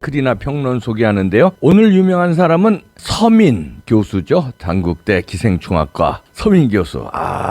글이나 평론 소개하는데요. 오늘 유명한 사람은 서민 교수죠. 단국대 기생충학과 서민 교수.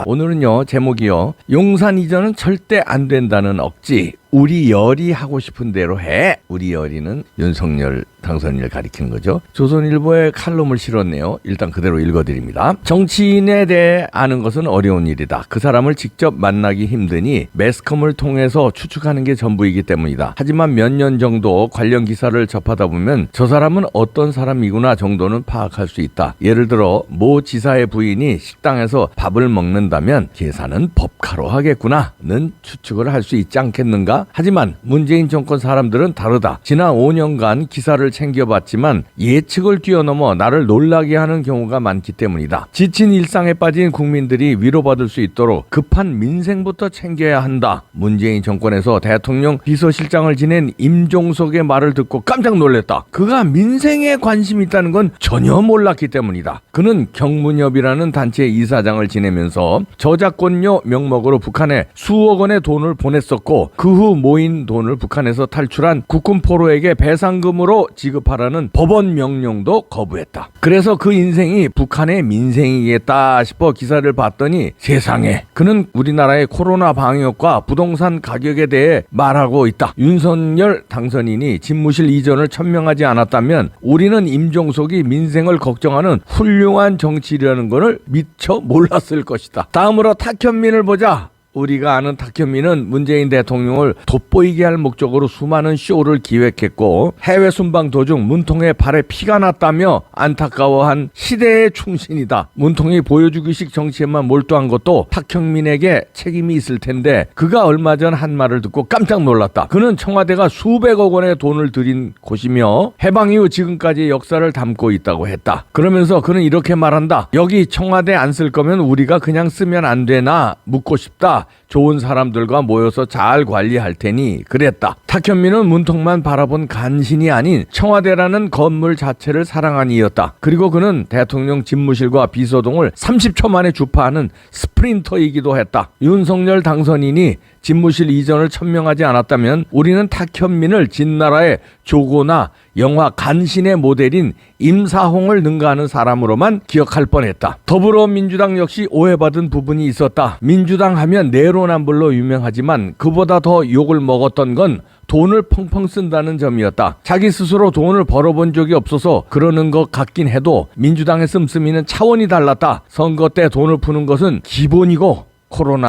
오늘은요 제목이요, 용산 이전은 절대 안 된다는 억지, 우리 열이 하고 싶은 대로 해. 우리 열이는 윤석열 당선인을 가리키는 거죠. 조선일보에 칼럼을 실었네요. 일단 그대로 읽어드립니다. 정치인에 대해 아는 것은 어려운 일이다. 그 사람을 직접 만나기 힘드니 매스컴을 통해서 추측하는 게 전부이기 때문이다. 하지만 몇 년 정도 관련 기사를 접하다 보면 저 사람은 어떤 사람이구나 정도는 파악할 수 있다. 예를 들어 모 지사의 부인이 식당에서 밥을 먹는다면 계산은 법카로 하겠구나는 추측을 할 수 있지 않겠는가? 하지만 문재인 정권 사람들은 다르다. 지난 5년간 기사를 챙겨봤지만 예측을 뛰어넘어 나를 놀라게 하는 경우가 많기 때문이다. 지친 일상에 빠진 국민들이 위로받을 수 있도록 급한 민생부터 챙겨야 한다. 문재인 정권에서 대통령 비서실장을 지낸 임종석의 말을 듣고 깜짝 놀랐다. 그가 민생에 관심이 있다는 건 전혀 몰랐기 때문이다. 그는 경문협이라는 단체 이사장을 지내면서 저작권료 명목으로 북한에 수억 원의 돈을 보냈었고, 그 후 모인 돈을 북한에서 탈출한 국군 포로에게 배상금으로 지급하라는 법원 명령도 거부했다. 그래서 그 인생이 북한의 민생이겠다 싶어 기사를 봤더니 세상에, 그는 우리나라의 코로나 방역과 부동산 가격에 대해 말하고 있다. 윤석열 당선인이 집무실 이전을 천명하지 않았다면 우리는 임종석이 민생을 걱정하는 훌륭한 정치인이라는 것을 미처 몰랐을 것이다. 다음으로 탁현민을 보자. 우리가 아는 탁현민은 문재인 대통령을 돋보이게 할 목적으로 수많은 쇼를 기획했고, 해외 순방 도중 문통의 발에 피가 났다며 안타까워한 시대의 충신이다. 문통이 보여주기식 정치에만 몰두한 것도 탁현민에게 책임이 있을 텐데, 그가 얼마 전 한 말을 듣고 깜짝 놀랐다. 그는 청와대가 수백억 원의 돈을 들인 곳이며 해방 이후 지금까지의 역사를 담고 있다고 했다. 그러면서 그는 이렇게 말한다. 여기 청와대 안 쓸 거면 우리가 그냥 쓰면 안 되나 묻고 싶다. 좋은 사람들과 모여서 잘 관리할 테니 그랬다. 탁현민은 문통만 바라본 간신이 아닌 청와대라는 건물 자체를 사랑한 이였다. 그리고 그는 대통령 집무실과 비서동을 30초 만에 주파하는 스프린터이기도 했다. 윤석열 당선인이 집무실 이전을 천명하지 않았다면 우리는 탁현민을 진나라의 조고나 영화 간신의 모델인 임사홍을 능가하는 사람으로만 기억할 뻔했다. 더불어민주당 역시 오해받은 부분이 있었다. 민주당 하면 내로남불로 유명하지만 그보다 더 욕을 먹었던 건 돈을 펑펑 쓴다는 점이었다. 자기 스스로 돈을 벌어본 적이 없어서 그러는 것 같긴 해도 민주당의 씀씀이는 차원이 달랐다. 선거 때 돈을 푸는 것은 기본이고, 코로나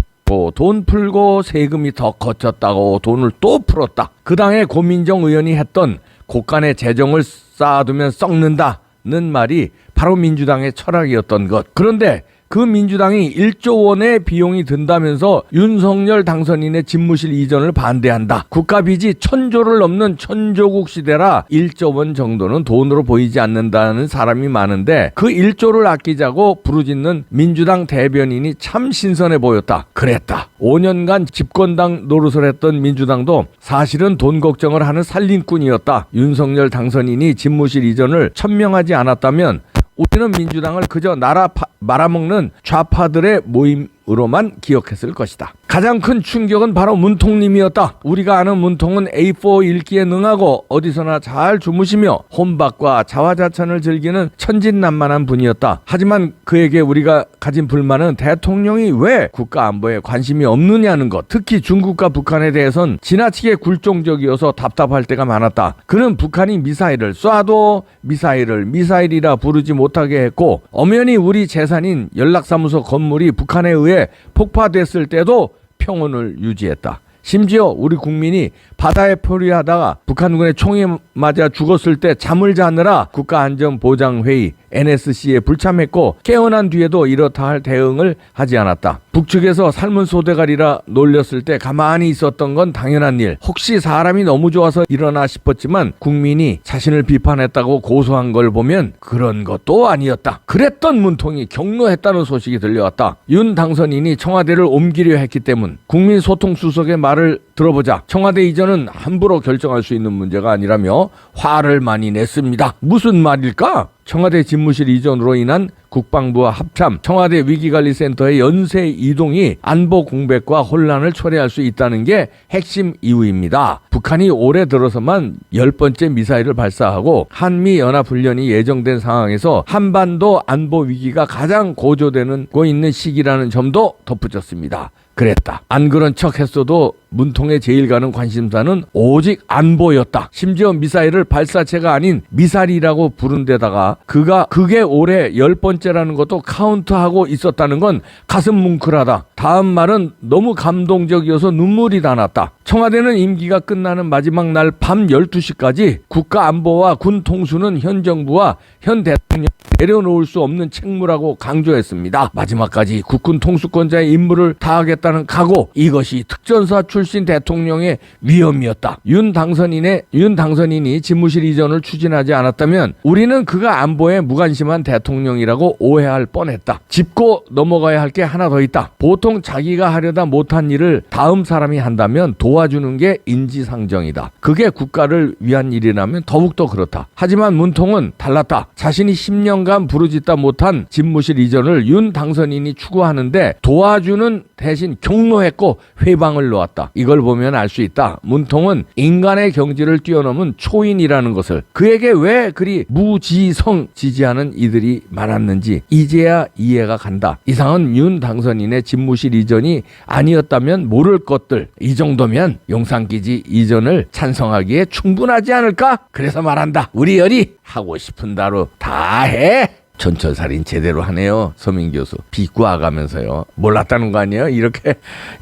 돈 풀고 세금이 더 거쳤다고 돈을 또 풀었다. 그 당의 고민정 의원이 했던 곳간에 재정을 쌓아두면 썩는다는 말이 바로 민주당의 철학이었던 것. 그런데 그 민주당이 1조 원의 비용이 든다면서 윤석열 당선인의 집무실 이전을 반대한다. 국가빚이 1000조를 넘는 천조국 시대라 1조 원 정도는 돈으로 보이지 않는다는 사람이 많은데, 그 1조를 아끼자고 부르짖는 민주당 대변인이 참 신선해 보였다. 그랬다. 5년간 집권당 노릇을 했던 민주당도 사실은 돈 걱정을 하는 살림꾼이었다. 윤석열 당선인이 집무실 이전을 천명하지 않았다면 우리는 민주당을 그저 나라 말아먹는 좌파들의 모임으로만 기억했을 것이다. 가장 큰 충격은 바로 문통님이었다. 우리가 아는 문통은 A4 읽기에 능하고 어디서나 잘 주무시며 혼밥과 자화자찬을 즐기는 천진난만한 분이었다. 하지만 그에게 우리가 가진 불만은 대통령이 왜 국가안보에 관심이 없느냐는 것. 특히 중국과 북한에 대해선 지나치게 굴종적이어서 답답할 때가 많았다. 그는 북한이 미사일을 쏴도 미사일을 미사일이라 부르지 못하게 했고, 엄연히 우리 재산인 연락사무소 건물이 북한에 의해 폭파됐을 때도 평온을 유지했다. 심지어 우리 국민이 바다에 표류하다가 북한군의 총에 맞아 죽었을 때 잠을 자느라 국가안전보장회의 NSC에 불참했고, 깨어난 뒤에도 이렇다 할 대응을 하지 않았다. 북측에서 삶은 소대가리라 놀렸을 때 가만히 있었던 건 당연한 일. 혹시 사람이 너무 좋아서 일어나 싶었지만 국민이 자신을 비판했다고 고소한 걸 보면 그런 것도 아니었다. 그랬던 문통이 격노했다는 소식이 들려왔다. 윤 당선인이 청와대를 옮기려 했기 때문. 국민소통수석의 말을 들어보자. 청와대 이전은 함부로 결정할 수 있는 문제가 아니라며 화를 많이 냈습니다. 무슨 말일까? 청와대 집무실 이전으로 인한 국방부와 합참, 청와대 위기관리센터의 연쇄 이동이 안보 공백과 혼란을 초래할 수 있다는 게 핵심 이유입니다. 북한이 올해 들어서만 10번째 미사일을 발사하고 한미 연합훈련이 예정된 상황에서 한반도 안보 위기가 가장 고조되고 있는 시기라는 점도 덧붙였습니다. 그랬다. 안 그런 척 했어도 문통의 제일 가는 관심사는 오직 안보였다. 심지어 미사일을 발사체가 아닌 미사일이라고 부른 데다가 그게 올해 10번째라는 것도 카운트하고 있었다는 건 가슴 뭉클하다. 다음 말은 너무 감동적이어서 눈물이 다 났다. 청와대는 임기가 끝나는 마지막 날 밤 12시까지 국가안보와 군 통수는 현 정부와 현 대통령 내려놓을 수 없는 책무라고 강조했습니다. 마지막까지 국군 통수권자의 임무를 다하겠다는 각오, 이것이 특전사 출신 대통령의 위엄이었다. 윤 당선인이 집무실 이전을 추진하지 않았다면 우리는 그가 안보에 무관심한 대통령이라고 오해할 뻔했다. 짚고 넘어가야 할 게 하나 더 있다. 보통 자기가 하려다 못한 일을 다음 사람이 한다면 도와주는 게 인지상정이다. 그게 국가를 위한 일이라면 더욱더 그렇다. 하지만 문통은 달랐다. 자신이 10년간 부르짖다 못한 집무실 이전을 윤 당선인이 추구하는데 도와주는 대신 격노했고 회방을 놓았다. 이걸 보면 알 수 있다. 문통은 인간의 경지를 뛰어넘은 초인이라는 것을. 그에게 왜 그리 무지성 지지하는 이들이 많았는지 이제야 이해가 간다. 이상은 윤 당선인의 집무실 이전이 아니었다면 모를 것들, 이 정도면 용산기지 이전을 찬성하기에 충분하지 않을까? 그래서 말한다. 우리 열이 하고 싶은 대로 다 해. 전철살인 제대로 하네요. 서민 교수. 비꼬아가면서요. 몰랐다는 거 아니에요? 이렇게.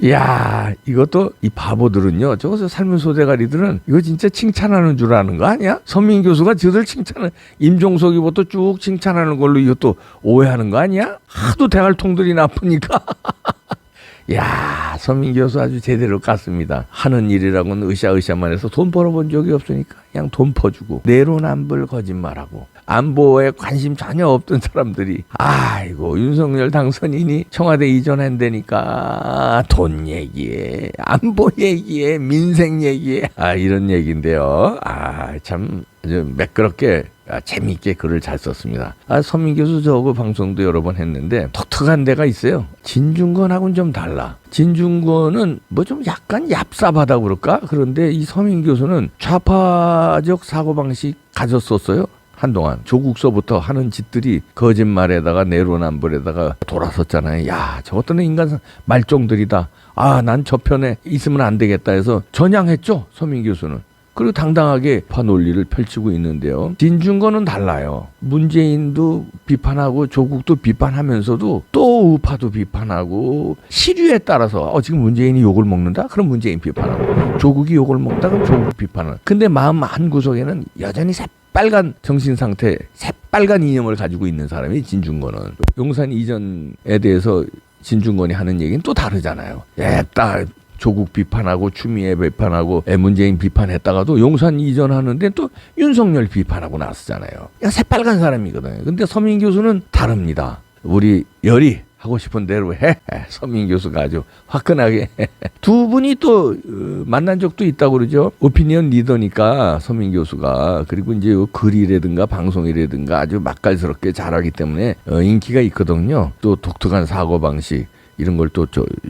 야, 이것도 이 바보들은요. 저기서 삶은 소대가리들은 이거 진짜 칭찬하는 줄 아는 거 아니야? 서민 교수가 저들 칭찬을 임종석이부터 쭉 칭찬하는 걸로 이것도 오해하는 거 아니야? 하도 대갈통들이 나쁘니까. 야, 서민 교수 아주 제대로 깠습니다. 하는 일이라고는 으쌰으쌰만 해서 돈 벌어본 적이 없으니까 그냥 돈 퍼주고 내로남불 거짓말하고 안보에 관심 전혀 없던 사람들이 아이고 윤석열 당선인이 청와대 이전한다니까 돈 얘기에 안보 얘기에 민생 얘기에 이런 얘기인데요. 참 아주 매끄럽게 재미있게 글을 잘 썼습니다. 서민 교수 저하고 방송도 여러 번 했는데 독특한 데가 있어요. 진중권하고는 좀 달라. 진중권은 뭐 좀 약간 얍삽하다 그럴까? 그런데 이 서민 교수는 좌파적 사고방식 가졌었어요. 한동안 조국서부터 하는 짓들이 거짓말에다가 내로남불에다가 돌아섰잖아요. 야, 저것들은 인간 말종들이다. 난 저 편에 있으면 안 되겠다 해서 전향했죠. 서민 교수는. 그리고 당당하게 파 논리를 펼치고 있는데요. 진중권은 달라요. 문재인도 비판하고 조국도 비판하면서도 또 우파도 비판하고 시류에 따라서 지금 문재인이 욕을 먹는다? 그럼 문재인 비판하고 조국이 욕을 먹다? 그럼 조국 비판하고. 근데 마음 한구석에는 여전히 새빨간 정신상태, 새빨간 이념을 가지고 있는 사람이 진중권은. 용산 이전에 대해서 진중권이 하는 얘기는 또 다르잖아요. 딱 조국 비판하고 추미애 비판하고 문재인 비판했다가도 용산 이전하는데 또 윤석열 비판하고 나왔잖아요. 새빨간 사람이거든요. 근데 서민 교수는 다릅니다. 우리 열이 하고 싶은 대로 해. 서민 교수가 아주 화끈하게 두 분이 또 만난 적도 있다고 그러죠. 오피니언 리더니까 서민 교수가. 그리고 이제 글이라든가 방송이라든가 아주 맛깔스럽게 잘하기 때문에 인기가 있거든요. 또 독특한 사고방식 이런 걸 또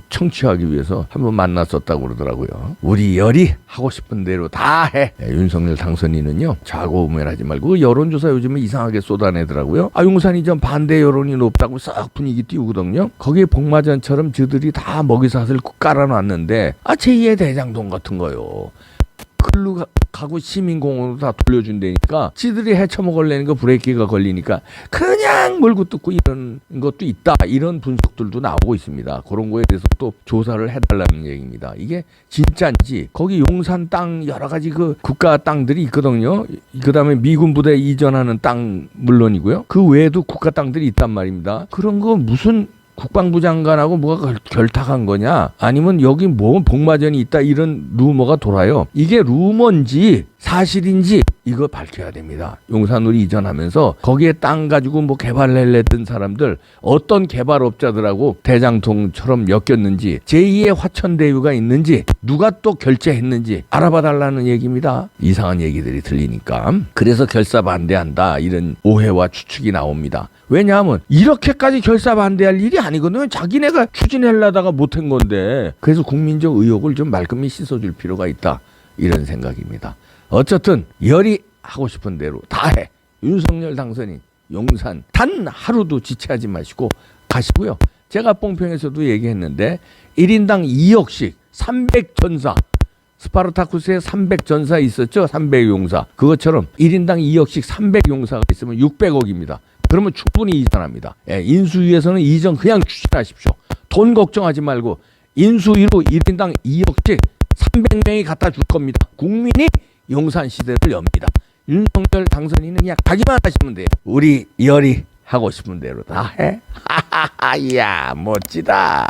청취하기 위해서 한번 만났었다고 그러더라고요. 우리 열이 하고 싶은 대로 다 해. 윤석열 당선인은요. 좌고우면하지 말고 여론조사 요즘에 이상하게 쏟아내더라고요. 용산 이전 반대 여론이 높다고 싹 분위기 띄우거든요. 거기에 복마전처럼 저들이 다 먹이사슬 깔아놨는데 제2의 대장동 같은 거요. 글로 가고 시민공원으로 다 돌려준다니까 지들이 헤쳐먹으려는 거 브레이크가 걸리니까 그냥 물고 뜯고 이런 것도 있다. 이런 분석들도 나오고 있습니다. 그런 거에 대해서 또 조사를 해달라는 얘기입니다. 이게 진짜인지 거기 용산 땅 여러 가지 그 국가 땅들이 있거든요. 그 다음에 미군 부대 이전하는 땅 물론이고요. 그 외에도 국가 땅들이 있단 말입니다. 그런 거 무슨 국방부 장관하고 뭐가 결탁한 거냐? 아니면 여기 뭐 복마전이 있다 이런 루머가 돌아요. 이게 루머인지 사실인지 이거 밝혀야 됩니다. 용산으로 이전하면서 거기에 땅 가지고 뭐 개발을 했던 사람들 어떤 개발업자들하고 대장통처럼 엮였는지 제2의 화천대유가 있는지 누가 또 결제했는지 알아봐 달라는 얘기입니다. 이상한 얘기들이 들리니까. 그래서 결사 반대한다 이런 오해와 추측이 나옵니다. 왜냐하면 이렇게까지 결사 반대할 일이 아니거든요. 자기네가 추진하려다가 못한 건데. 그래서 국민적 의혹을 좀 말끔히 씻어줄 필요가 있다 이런 생각입니다. 어쨌든 열이 하고 싶은 대로 다 해. 윤석열 당선인 용산 단 하루도 지체하지 마시고 가시고요. 제가 뽕평에서도 얘기했는데 1인당 2억씩 300전사 스파르타쿠스에 300전사 있었죠. 300용사. 그것처럼 1인당 2억씩 300용사가 있으면 600억입니다. 그러면 충분히 이전합니다. 인수위에서는 이전 그냥 추진하십시오. 돈 걱정하지 말고 인수위로 1인당 2억씩 300명이 갖다 줄 겁니다. 국민이 용산 시대를 엽니다. 윤석열 당선인은 그냥 가기만 하시면 돼요. 우리 열이 하고 싶은 대로 다 해. 이야 멋지다.